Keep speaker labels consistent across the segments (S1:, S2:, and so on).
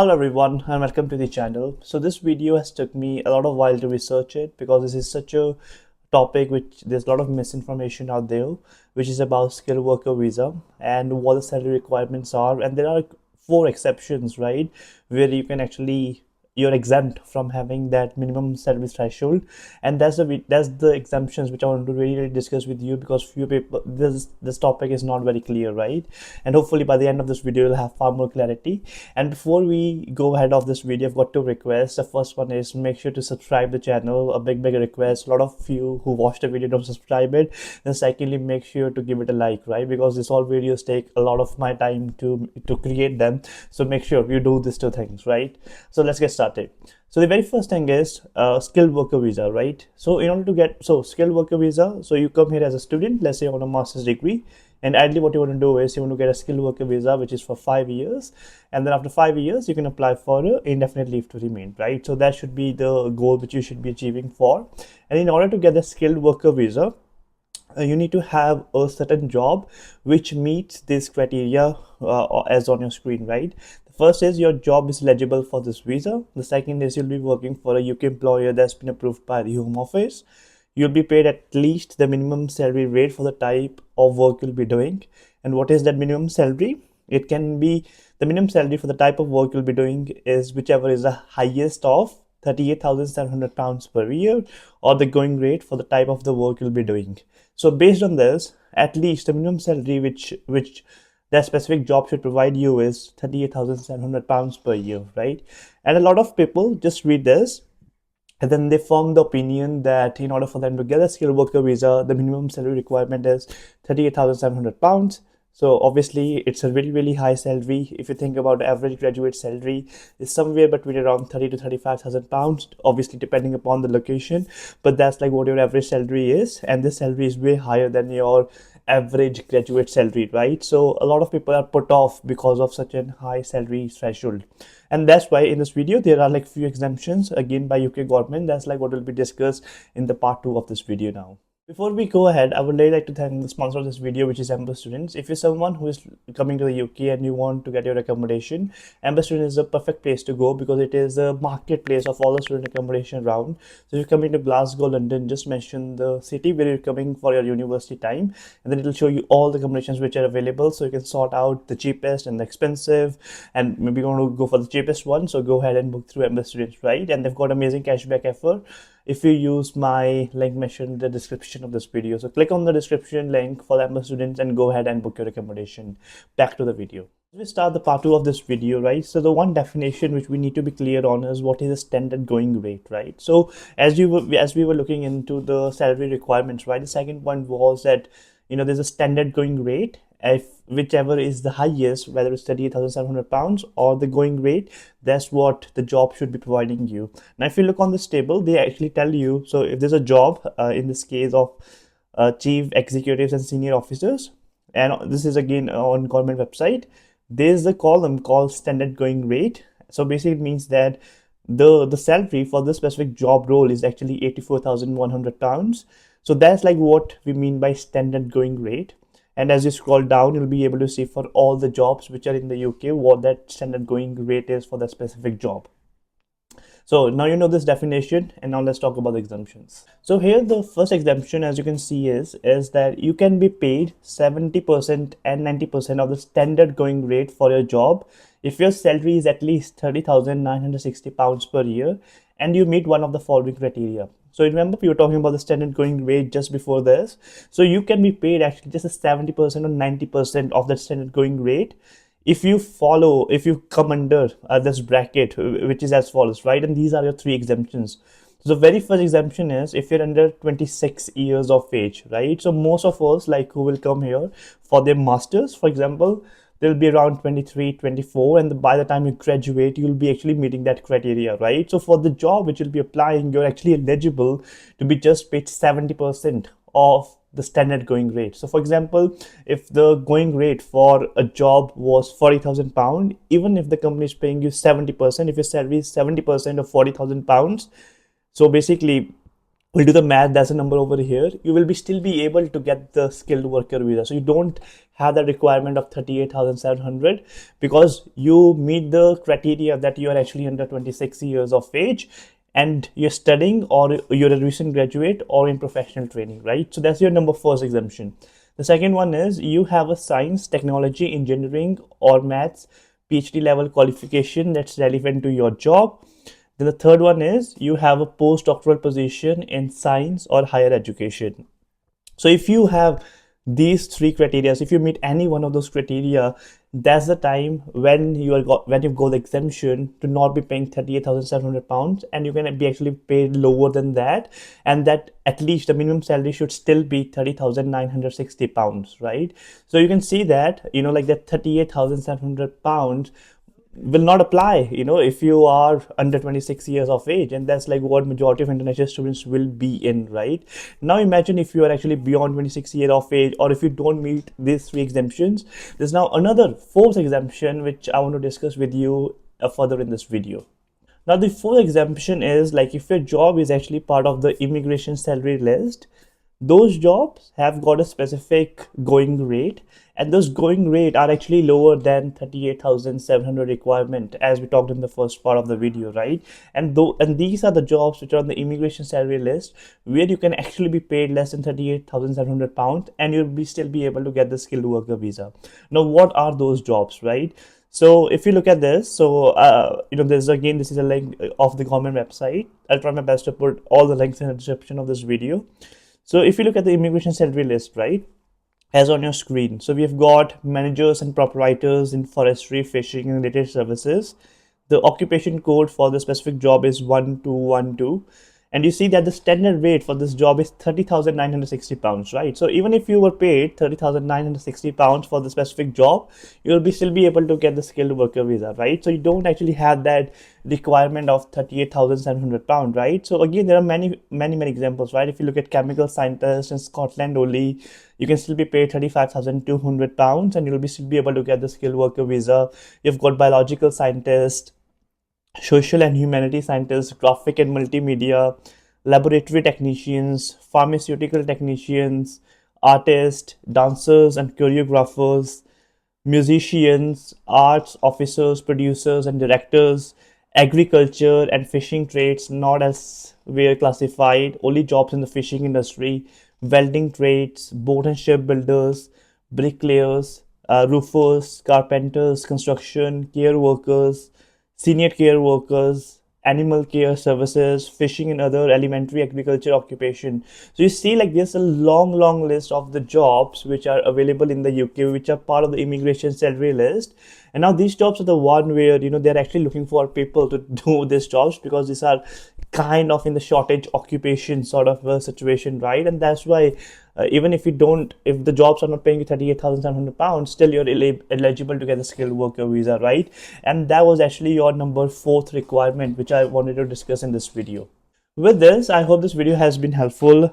S1: Hello everyone and welcome to the channel. So this video has took me a lot of while to research it because this is such a topic which there's a lot of misinformation out there, which is about skilled worker visa and what the salary requirements are. And there are four exceptions, right, where you can actually you're exempt from having that minimum salary threshold, and that's the exemptions which I want to really discuss with you, because few people this topic is not very clear, right? And hopefully by the end of this video you'll have far more clarity. And before we go ahead of this video, I've got two requests. The first one is make sure to subscribe the channel, a big request. A lot of you who watch the video don't subscribe it. And secondly, make sure to give it a like, right? Because this all videos take a lot of my time to create them. So make sure you do these two things, right? So let's get started. So the very first thing is skilled worker visa, right? So in order to get skilled worker visa, so you come here as a student, let's say on a master's degree, and ideally what you want to do is you want to get a skilled worker visa which is for 5 years, and then after 5 years you can apply for indefinite leave to remain, right? So that should be the goal which you should be achieving for. And in order to get the skilled worker visa, you need to have a certain job which meets this criteria as on your screen, right? The first is your job is eligible for this visa. The second is you'll be working for a UK employer that's been approved by the Home Office. You'll be paid at least the minimum salary rate for the type of work you'll be doing. And what is that minimum salary? It can be the minimum salary for the type of work you'll be doing is whichever is the highest of £38,700 per year, or the going rate for the type of the work you'll be doing. So based on this, at least the minimum salary which that specific job should provide you is £38,700 per year, right? And a lot of people just read this and then they form the opinion that in order for them to get a skilled worker visa, the minimum salary requirement is £38,700. So obviously it's a really high salary. If you think about the average graduate salary is somewhere between around 30 to 35,000 pounds, obviously depending upon the location, but that's like what your average salary is, and this salary is way higher than your average graduate salary, right? So a lot of people are put off because of such a high salary threshold. And that's why in this video there are like few exemptions again by UK government. That's like what will be discussed in the part 2 of this video now. Before we go ahead, I would really like to thank the sponsor of this video, which is Amber Students. If you're someone who is coming to the UK and you want to get your accommodation, Amber Students is a perfect place to go because it is a marketplace of all the student accommodation around. So if you're coming to Glasgow, London, just mention the city where you're coming for your university time, and then it'll show you all the accommodations which are available, so you can sort out the cheapest and the expensive, and maybe you want to go for the cheapest one, so go ahead and book through Amber Students, right? And they've got amazing cashback offer if you use my link mentioned in the description of this video. So click on the description link for Amber Students and go ahead and book your accommodation. Back to the video. We start the part 2 of this video, right? So the one definition which we need to be clear on is what is the standard going rate, right? So as we were looking into the salary requirements, right, the second point was that there's a standard going rate. If whichever is the highest, whether it's £38,700 or the going rate, that's what the job should be providing you. Now if you look on this table, they actually tell you, so if there's a job in this case of chief executives and senior officers, and this is again on government website, there's a column called standard going rate. So basically it means that the salary for this specific job role is actually £84,100. So that's like what we mean by standard going rate. And as you scroll down, you'll be able to see for all the jobs which are in the UK what that standard going rate is for that specific job. So now you know this definition, and now let's talk about the exemptions. So here the first exemption, as you can see, is that you can be paid 70% and 90% of the standard going rate for your job if your salary is at least £30,960 per year and you meet one of the following criteria. So remember, we were talking about the standard going rate just before this. So you can be paid actually just a 70% or 90% of that standard going rate if you come under this bracket, which is as follows, right? And these are your three exemptions. So the very first exemption is if you're under 26 years of age, right? So most of us, like, who will come here for their masters, for example, they'll be around 23, 24, and by the time you graduate, you'll be actually meeting that criteria, right? So for the job which you'll be applying, you're actually eligible to be just paid 70% of the standard going rate. So for example, if the going rate for a job was £40,000, even if the company is paying you 70%, if your salary is 70% of £40,000, so basically we'll do the math, that's a number over here, you will be still be able to get the skilled worker visa. So you don't have the requirement of 38,700 because you meet the criteria that you are actually under 26 years of age and you're studying or you're a recent graduate or in professional training, right? So that's your number first exemption. The second one is you have a science, technology, engineering or maths PhD level qualification that's relevant to your job. Then the third one is you have a postdoctoral position in science or higher education. So if you have these three criteria, if you meet any one of those criteria, that's the time when when you go the exemption to not be paying 38,700 pounds, and you can be actually paid lower than that, and that at least the minimum salary should still be 30,960 pounds, right? So you can see that, like that 38,700 pounds will not apply, if you are under 26 years of age, and that's like what majority of international students will be in, right? Now imagine if you are actually beyond 26 years of age, or if you don't meet these three exemptions, there's now another fourth exemption which I want to discuss with you further in this video. Now the fourth exemption is like if your job is actually part of the immigration salary list, those jobs have got a specific going rate, and those going rate are actually lower than 38,700 requirement, as we talked in the first part of the video, right? And these are the jobs which are on the immigration salary list where you can actually be paid less than 38,700 pounds and you'll be still be able to get the skilled worker visa. Now what are those jobs, right? So if you look at this, so this is a link of the government website. I'll try my best to put all the links in the description of this video. So if you look at the immigration salary list, right, as on your screen, so we have got managers and proprietors in forestry, fishing, and related services. The occupation code for the specific job is 1212. And you see that the standard rate for this job is 30,960 pounds, right? So even if you were paid 30,960 pounds for the specific job, you'll be still be able to get the skilled worker visa, right? So you don't actually have that requirement of 38,700 pounds, right? So again, there are many examples, right? If you look at chemical scientists in Scotland only, you can still be paid 35,200 pounds and you'll be still be able to get the skilled worker visa. You've got biological scientists, social and humanities scientists, graphic and multimedia, laboratory technicians, pharmaceutical technicians, artists, dancers and choreographers, musicians, arts officers, producers and directors, agriculture and fishing trades not as were classified, only jobs in the fishing industry, welding trades, boat and ship builders, bricklayers, roofers, carpenters, construction, care workers, senior care workers, animal care services, fishing and other elementary agriculture occupation. So you see like there's a long list of the jobs which are available in the UK, which are part of the immigration salary list. And now these jobs are the one where they're actually looking for people to do these jobs because these are kind of in the shortage occupation sort of a situation, right? And that's why even if if the jobs are not paying you 38,700 pounds, still you're eligible to get a skilled worker visa, right? And that was actually your number fourth requirement which I wanted to discuss in this video. With this, I hope this video has been helpful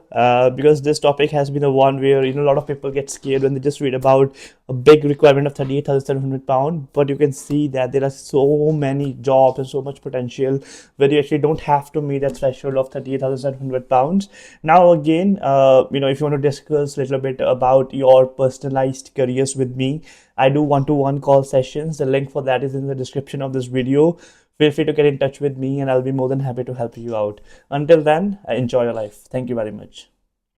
S1: because this topic has been the one where a lot of people get scared when they just read about a big requirement of 38,700 pounds. But you can see that there are so many jobs and so much potential where you actually don't have to meet that threshold of 38,700 pounds. Now again, if you want to discuss a little bit about your personalized careers with me, I do one-to-one call sessions. The link for that is in the description of this video. Feel free to get in touch with me and I'll be more than happy to help you out. Until then, enjoy your life. Thank you very much.